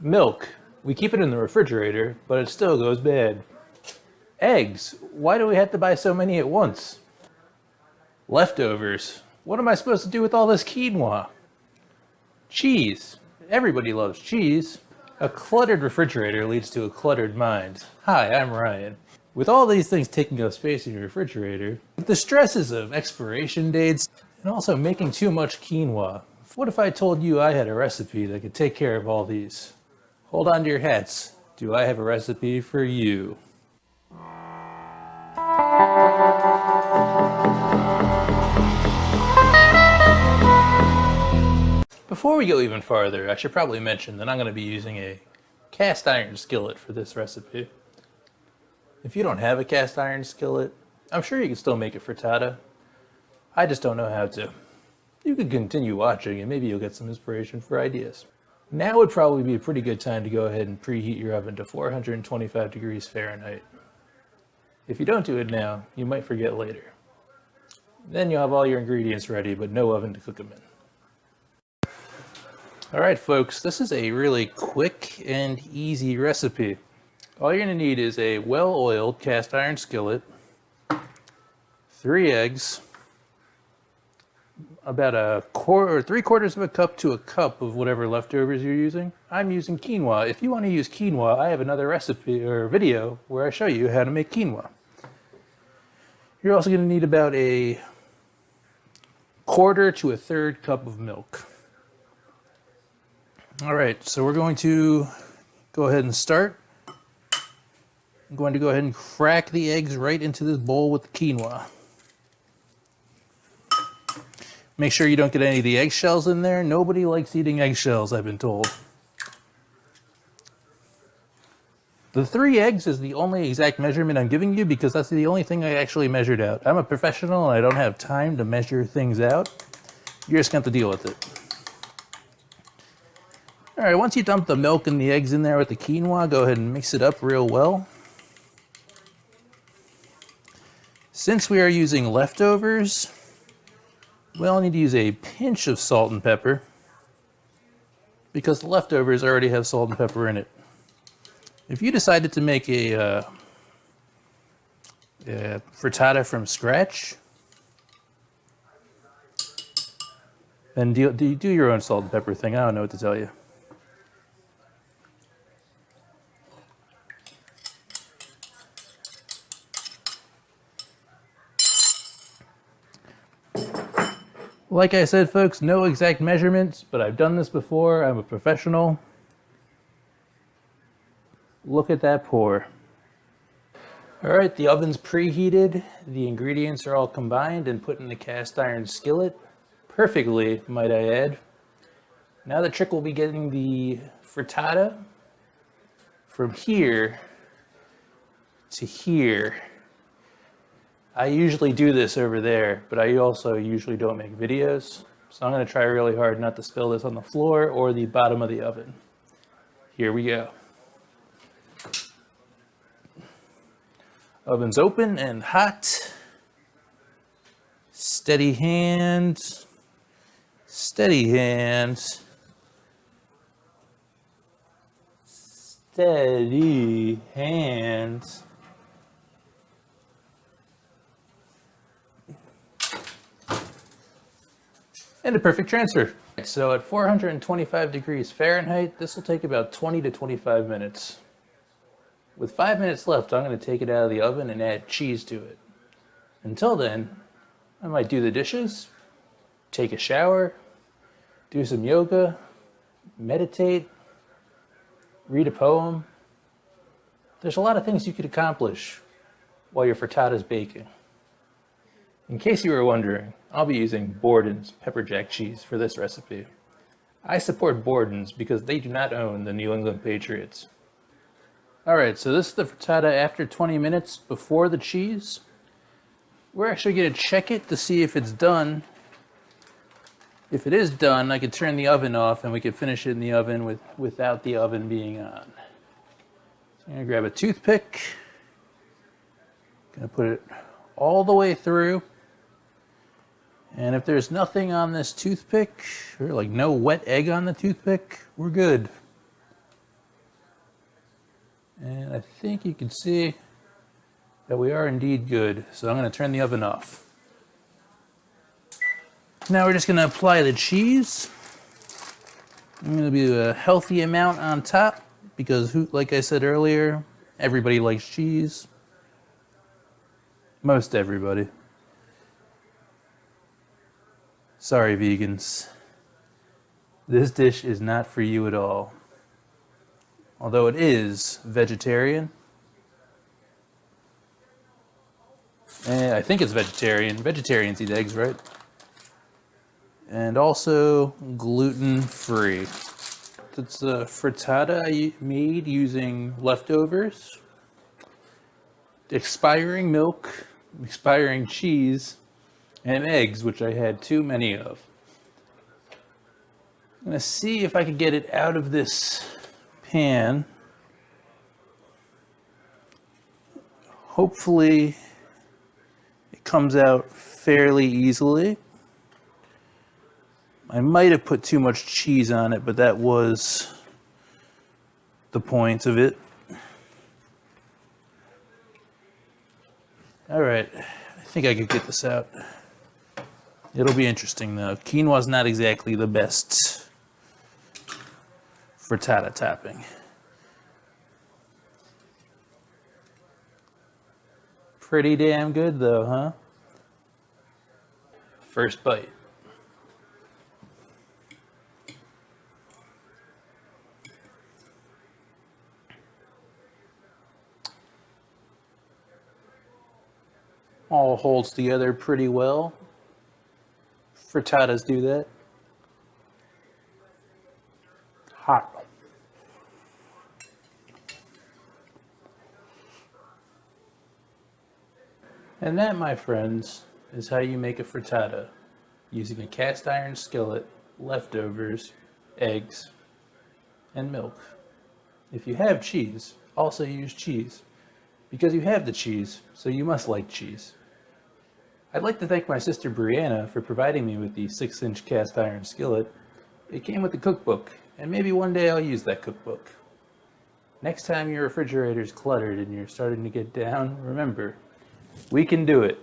Milk. We keep it in the refrigerator, but it still goes bad. Eggs. Why do we have to buy so many at once? Leftovers. What am I supposed to do with all this quinoa? Cheese. Everybody loves cheese. A cluttered refrigerator leads to a cluttered mind. Hi, I'm Ryan. With all these things taking up space in your refrigerator, the stresses of expiration dates, and also making too much quinoa, what if I told you I had a recipe that could take care of all these? Hold on to your hats. Do I have a recipe for you? Before we go even farther, I should probably mention that I'm going to be using a cast iron skillet for this recipe. If you don't have a cast iron skillet, I'm sure you can still make a frittata. I just don't know how to. You can continue watching and maybe you'll get some inspiration for ideas. Now would probably be a pretty good time to go ahead and preheat your oven to 425 degrees Fahrenheit. If you don't do it now, you might forget later. Then you'll have all your ingredients ready, but no oven to cook them in. Alright folks, this is a really quick and easy recipe. All you're going to need is a well-oiled cast iron skillet, 3 eggs, about a quarter or 3/4 of a cup to a cup of whatever leftovers you're using. I'm using quinoa. If you want to use quinoa, I have another recipe or video where I show you how to make quinoa. You're also going to need about a 1/4 to a 1/3 cup of milk. All right, so we're going to go ahead and start. I'm going to go ahead and crack the eggs right into this bowl with the quinoa. Make sure you don't get any of the eggshells in there. Nobody likes eating eggshells, I've been told. The 3 eggs is the only exact measurement I'm giving you because that's the only thing I actually measured out. I'm a professional and I don't have time to measure things out. You're just going to have to deal with it. All right, once you dump the milk and the eggs in there with the quinoa, go ahead and mix it up real well. Since we are using leftovers, we'll need to use a pinch of salt and pepper because the leftovers already have salt and pepper in it. If you decided to make a frittata from scratch, then do your own salt and pepper thing. I don't know what to tell you. Like I said, folks, no exact measurements, but I've done this before. I'm a professional. Look at that pour. All right, the oven's preheated. The ingredients are all combined and put in the cast iron skillet. Perfectly, might I add. Now the trick will be getting the frittata from here to here. I usually do this over there, but I also usually don't make videos. So I'm going to try really hard not to spill this on the floor or the bottom of the oven. Here we go. Oven's open and hot. Steady hands. Steady hands. Steady hands. And a perfect transfer. So at 425 degrees Fahrenheit, this will take about 20 to 25 minutes. With 5 minutes left, I'm going to take it out of the oven and add cheese to it. Until then, I might do the dishes, take a shower, do some yoga, meditate, read a poem. There's a lot of things you could accomplish while your frittata is baking. In case you were wondering, I'll be using Borden's pepper jack cheese for this recipe. I support Borden's because they do not own the New England Patriots. Alright, so this is the frittata after 20 minutes before the cheese. We're actually going to check it to see if it's done. If it is done, I can turn the oven off and we can finish it in the oven without the oven being on. So I'm going to grab a toothpick. Going to put it all the way through. And if there's nothing on this toothpick, or like no wet egg on the toothpick, we're good. And I think you can see that we are indeed good. So I'm going to turn the oven off. Now we're just going to apply the cheese. I'm going to do a healthy amount on top because, like I said earlier, everybody likes cheese. Most everybody. Sorry, vegans. This dish is not for you at all. Although it is vegetarian. I think it's vegetarian. Vegetarians eat eggs, right? And also gluten-free. It's a frittata I made using leftovers, expiring milk, expiring cheese, and eggs, which I had too many of. I'm gonna see if I can get it out of this pan. Hopefully it comes out fairly easily. I might have put too much cheese on it, but that was the point of it. All right, I think I could get this out. It'll be interesting though. Quinoa's not exactly the best frittata topping. Pretty damn good though, huh? First bite. All holds together pretty well. Frittatas do that. Hot. And that, my friends, is how you make a frittata using a cast iron skillet, leftovers, eggs, and milk. If you have cheese, also use cheese, because you have the cheese, so you must like cheese. I'd like to thank my sister Brianna for providing me with the 6-inch cast iron skillet. It came with the cookbook, and maybe one day I'll use that cookbook. Next time your refrigerator's cluttered and you're starting to get down, remember, we can do it.